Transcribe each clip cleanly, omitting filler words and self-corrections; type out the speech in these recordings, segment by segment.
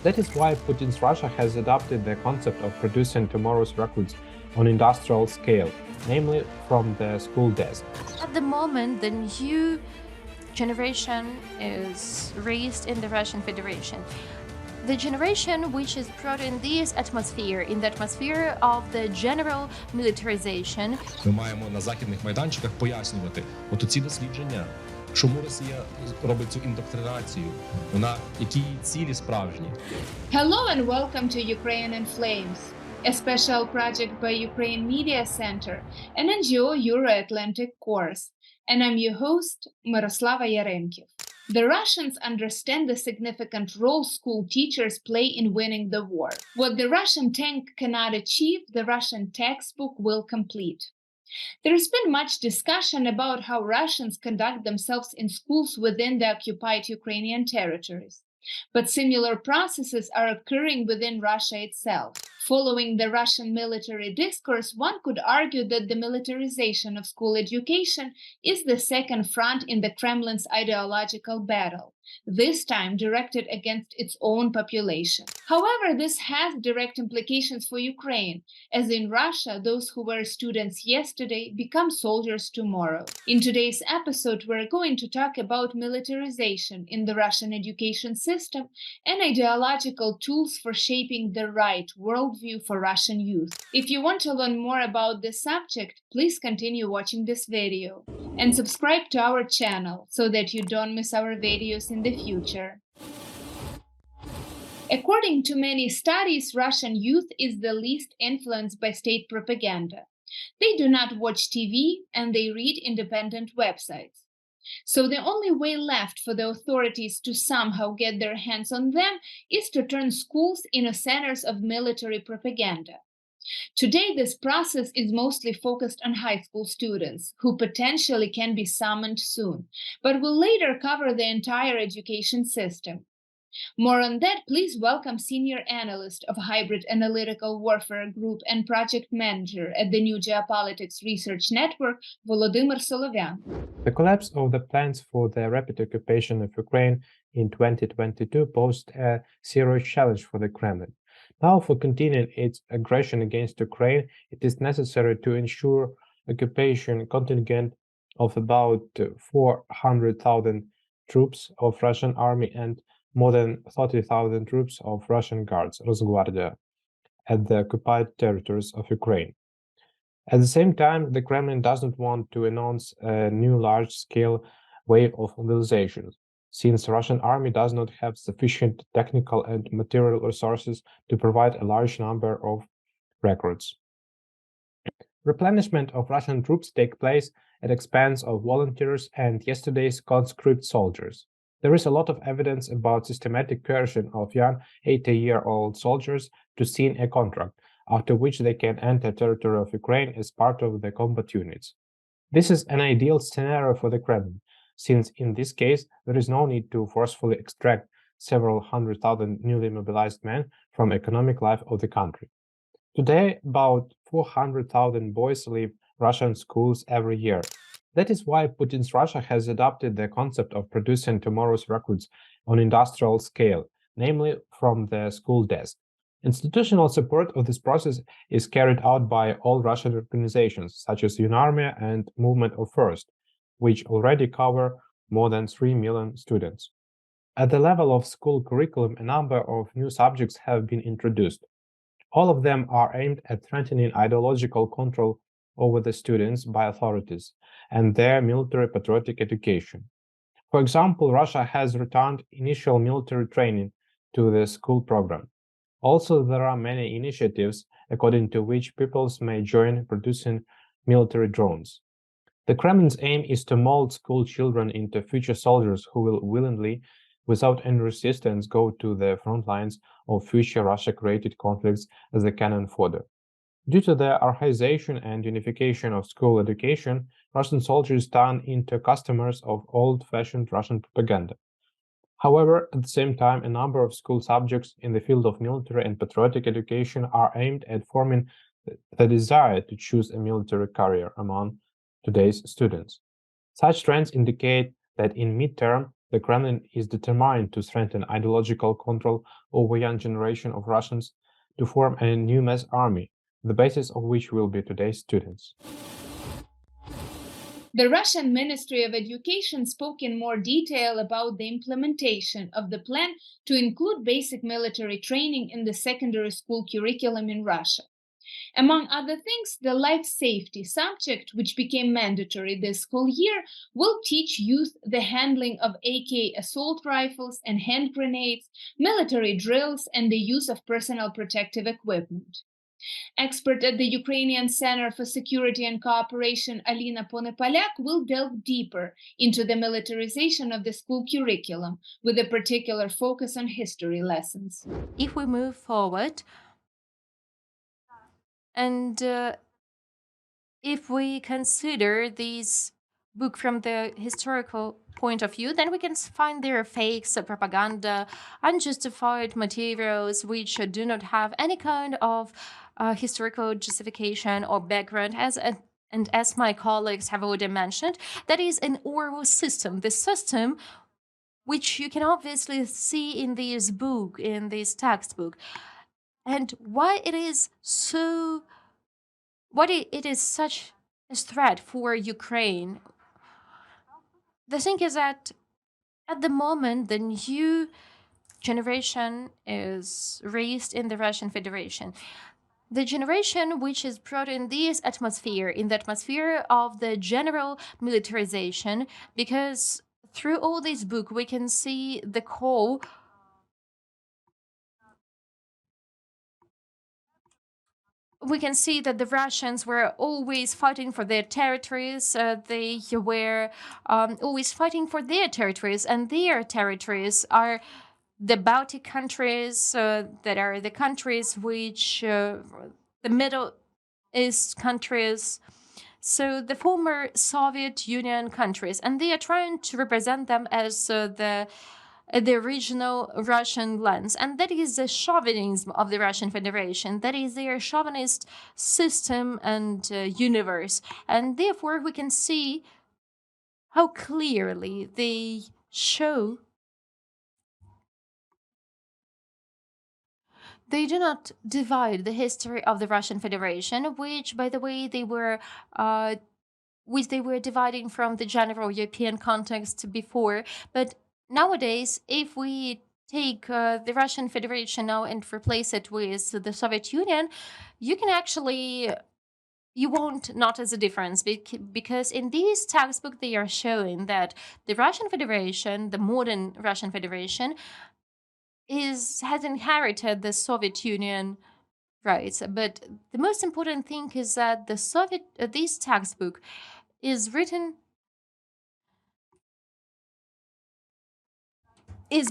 That is why Putin's Russia has adopted the concept of producing tomorrow's recruits on industrial scale, namely from the school desk. At the moment, the new generation is raised in the Russian Federation. The generation which is brought in this atmosphere, in the atmosphere of the general militarization. Ми маємо на західних майданчиках пояснювати ці дослідження, чому Росія робить цю індоктринацію, які її цілі справжні. Hello and welcome to Ukraine in Flames, a special project by Ukraine Media Center, an NGO Euro-Atlantic course, and I'm your host, Myroslava Yaremkiv. The Russians understand the significant role school teachers play in winning the war. What the Russian tank cannot achieve, the Russian textbook will complete. There has been much discussion about how Russians conduct themselves in schools within the occupied Ukrainian territories. But similar processes are occurring within Russia itself. Following the Russian military discourse, one could argue that the militarization of school education is the second front in the Kremlin's ideological battle, this time directed against its own population. However, this has direct implications for Ukraine, as in Russia, those who were students yesterday become soldiers tomorrow. In today's episode, we're going to talk about militarization in the Russian education system and ideological tools for shaping the right worldview for Russian youth. If you want to learn more about this subject, please continue watching this video and subscribe to our channel so that you don't miss our videos in the future. According to many studies, Russian youth is the least influenced by state propaganda. They do not watch TV and they read independent websites. So the only way left for the authorities to somehow get their hands on them is to turn schools into centers of military propaganda. Today, this process is mostly focused on high school students, who potentially can be summoned soon, but will later cover the entire education system. More on that, please welcome Senior Analyst of Hybrid Analytical Warfare Group and Project Manager at the new Geopolitics Research Network, Volodymyr Solovian. The collapse of the plans for the rapid occupation of Ukraine in 2022 posed a serious challenge for the Kremlin. Now, for continuing its aggression against Ukraine, it is necessary to ensure occupation contingent of about 400,000 troops of Russian army and more than 30,000 troops of Russian Guards, Rosgvardia, at the occupied territories of Ukraine. At the same time, the Kremlin doesn't want to announce a new large-scale wave of mobilization, since the Russian army does not have sufficient technical and material resources to provide a large number of recruits. Replenishment of Russian troops take place at expense of volunteers and yesterday's conscript soldiers. There is a lot of evidence about systematic coercion of young 80-year-old soldiers to sign a contract, after which they can enter territory of Ukraine as part of the combat units. This is an ideal scenario for the Kremlin, since in this case there is no need to forcefully extract several 100,000 newly mobilized men from economic life of the country. Today, about 400,000 boys leave Russian schools every year. That is why Putin's Russia has adopted the concept of producing tomorrow's recruits on industrial scale, namely from the school desk. Institutional support of this process is carried out by all Russian organizations, such as UnArmia and Movement of First, which already cover more than 3 million students. At the level of school curriculum, a number of new subjects have been introduced. All of them are aimed at strengthening ideological control over the students by authorities and their military patriotic education. For example, Russia has returned initial military training to the school program. Also, there are many initiatives according to which pupils may join producing military drones. The Kremlin's aim is to mold school children into future soldiers who will willingly, without any resistance, go to the front lines of future Russia-created conflicts as a cannon fodder. Due to the archaization and unification of school education, Russian soldiers turn into customers of old-fashioned Russian propaganda. However, at the same time, a number of school subjects in the field of military and patriotic education are aimed at forming the desire to choose a military career among today's students. Such trends indicate that in midterm, The Kremlin is determined to strengthen ideological control over a young generation of Russians to form a new mass army, the basis of which will be today's students. The Russian Ministry of Education spoke in more detail about the implementation of the plan to include basic military training in the secondary school curriculum in Russia. Among other things, the life safety subject, which became mandatory this school year, will teach youth the handling of AK assault rifles and hand grenades, military drills, and the use of personal protective equipment. Expert at the Ukrainian Center for Security and Cooperation, Alina Ponypaliak, will delve deeper into the militarization of the school curriculum, with a particular focus on history lessons. If we move forward, and if we consider this book from the historical point of view, then we can find there fakes, propaganda, unjustified materials which do not have any kind of historical justification or background, and as my colleagues have already mentioned, that is an oral system. The system which you can obviously see in this book, in this textbook, and why it is so. What it is such a threat for Ukraine. The thing is that at the moment, the new generation is raised in the Russian Federation. The generation which is brought in this atmosphere, in the atmosphere of the general militarization, because through all this book, we can see the call. We can see that the Russians were always fighting for their territories. They were always fighting for their territories, and their territories are the Baltic countries, that are the countries which, the Middle East countries, so the former Soviet Union countries, and they are trying to represent them as the original Russian lands. And that is the chauvinism of the Russian Federation. That is their chauvinist system and universe. And therefore, we can see how clearly they show they do not divide the history of the Russian Federation, which, by the way, they were dividing from the general European context before. But nowadays, if we take the Russian Federation now and replace it with the Soviet Union, you won't notice a difference, because in this textbook they are showing that the Russian Federation, the modern Russian Federation, has inherited the Soviet Union rights. But the most important thing is that this textbook is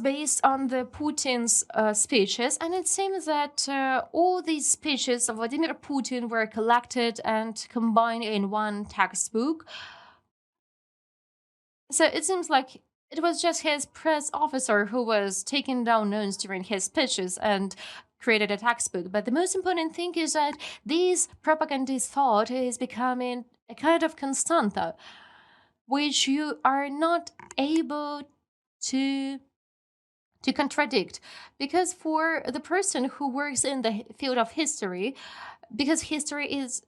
based on the Putin's speeches, and it seems that all these speeches of Vladimir Putin were collected and combined in one textbook. So it seems like it was just his press officer who was taking down notes during his speeches and created a textbook. But the most important thing is that this propagandist thought is becoming a kind of constanta, which you are not able to contradict, because for the person who works in the field of history, because history is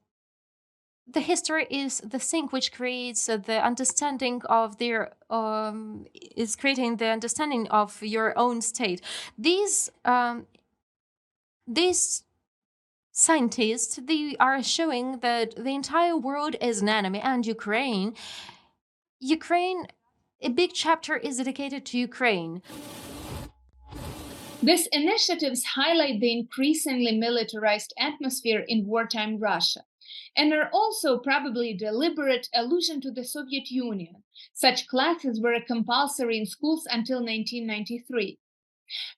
the thing which creates the understanding of their is creating the understanding of your own state. These scientists, they are showing that the entire world is an enemy, and Ukraine, a big chapter is dedicated to Ukraine. These initiatives highlight the increasingly militarized atmosphere in wartime Russia, and are also probably a deliberate allusion to the Soviet Union. Such classes were compulsory in schools until 1993.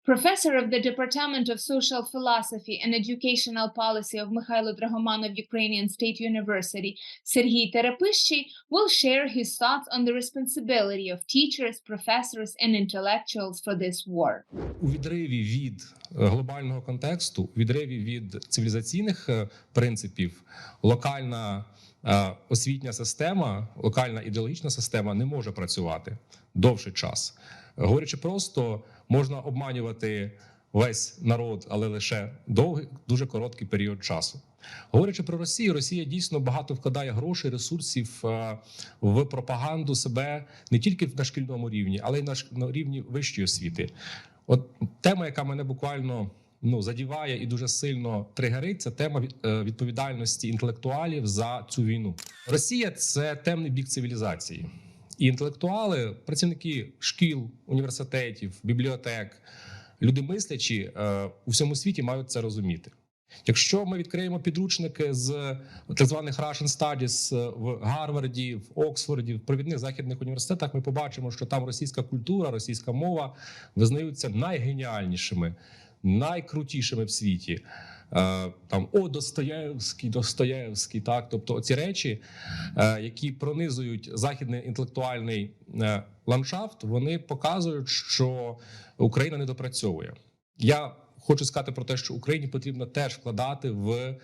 Professor of the Department of Social Philosophy and Educational Policy of Mykhailo Drahomanov Ukrainian State University, Serhiy Terepyshchyi, will share his thoughts on the responsibility of teachers, professors, and intellectuals for this war. У відриві від глобального контексту, у відриві від цивілізаційних принципів, локальна освітня система, локальна ідеологічна система не може працювати довший час. Говорячи просто, можна обманювати весь народ, але лише довгий, дуже короткий період часу. Говорячи про Росію, Росія дійсно багато вкладає грошей, ресурсів в пропаганду себе не тільки на шкільному рівні, але й на рівні вищої освіти. От тема, яка мене буквально задіває і дуже сильно тригерить, це тема відповідальності інтелектуалів за цю війну. Росія – це темний бік цивілізації. І інтелектуали, працівники шкіл, університетів, бібліотек, люди мислячі у всьому світі мають це розуміти. Якщо ми відкриємо підручники з так званих Russian Studies в Гарварді, в Оксфорді, в провідних західних університетах, ми побачимо, що там російська культура, російська мова визнаються найгеніальнішими, найкрутішими в світі. Там Достоєвський, так, тобто ці речі, які пронизують західний інтелектуальний ландшафт, вони показують, що Україна не допрацьовує. Я хочу сказати про те, що Україні потрібно теж вкладати в,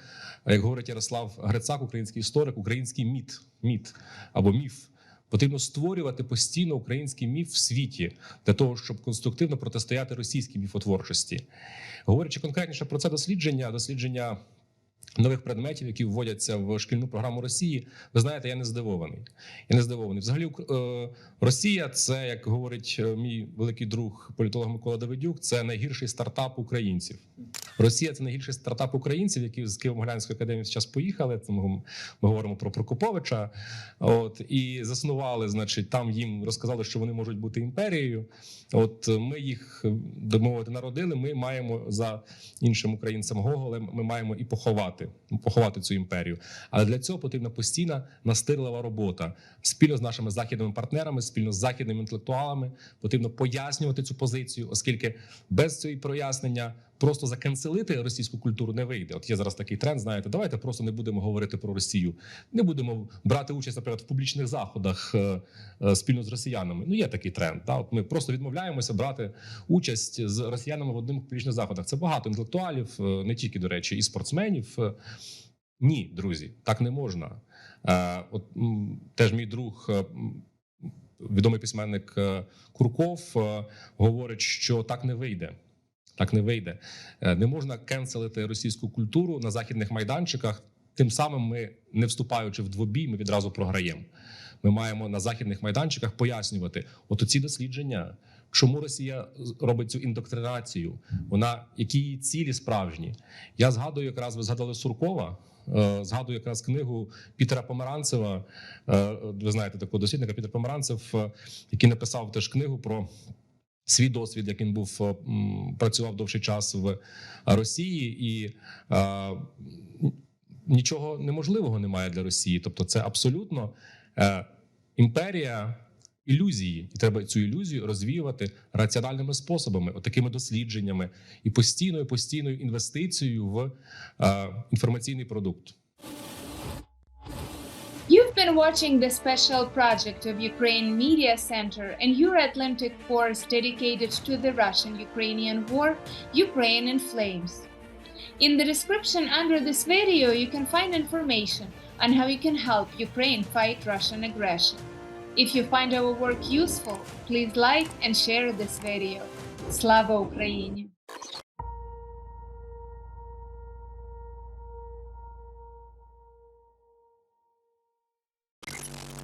як говорить Ярослав Грицак, український історик, український міт або міф. Потрібно створювати постійно український міф в світі для того, щоб конструктивно протистояти російській міфотворчості. Говорячи конкретніше про це дослідження нових предметів, які вводяться в шкільну програму Росії, ви знаєте, я не здивований. Взагалі, Росія – це, як говорить мій великий друг, політолог Микола Давидюк, це найгірший стартап українців. Росія – це найгірший стартап українців, які з Києво-Могилянської академії зараз поїхали, ми говоримо про Прокоповича, і заснували, значить, там їм розказали, що вони можуть бути імперією. Ми їх, так мовити, народили, ми маємо за іншим українцем Гоголем, ми маємо і поховати цю імперію. Але для цього потрібна постійна настирлива робота. Спільно з нашими західними партнерами, спільно з західними інтелектуалами потрібно пояснювати цю позицію, оскільки без цього прояснення просто заканцелити російську культуру не вийде. От є зараз такий тренд, знаєте, давайте просто не будемо говорити про Росію. Не будемо брати участь, наприклад, в публічних заходах спільно з росіянами. Є такий тренд. Да? От ми просто відмовляємося брати участь з росіянами в одних публічних заходах. Це багато інтелектуалів, не тільки, до речі, і спортсменів. Ні, друзі, так не можна. Теж мій друг, відомий письменник Курков, говорить, що так не вийде. Так не вийде. Не можна кенселити російську культуру на західних майданчиках. Тим самим ми, не вступаючи в двобій, ми відразу програємо. Ми маємо на західних майданчиках пояснювати оці дослідження, чому Росія робить цю індоктринацію, які її цілі справжні. Я згадую, якраз ви згадали Суркова, згадую якраз книгу Пітера Померанцева, ви знаєте такого дослідника, Пітер Померанцев, який написав теж книгу про свій досвід, як він працював довший час в Росії, і нічого неможливого немає для Росії. Тобто це абсолютно імперія ілюзії. І треба цю ілюзію розвіювати раціональними способами, такими дослідженнями і постійною інвестицією в інформаційний продукт. You've been watching the special project of Ukraine Media Center and Euro-Atlantic course dedicated to the Russian-Ukrainian war, Ukraine in Flames. In the description under this video, you can find information on how you can help Ukraine fight Russian aggression. If you find our work useful, please like and share this video. Slava Ukraini!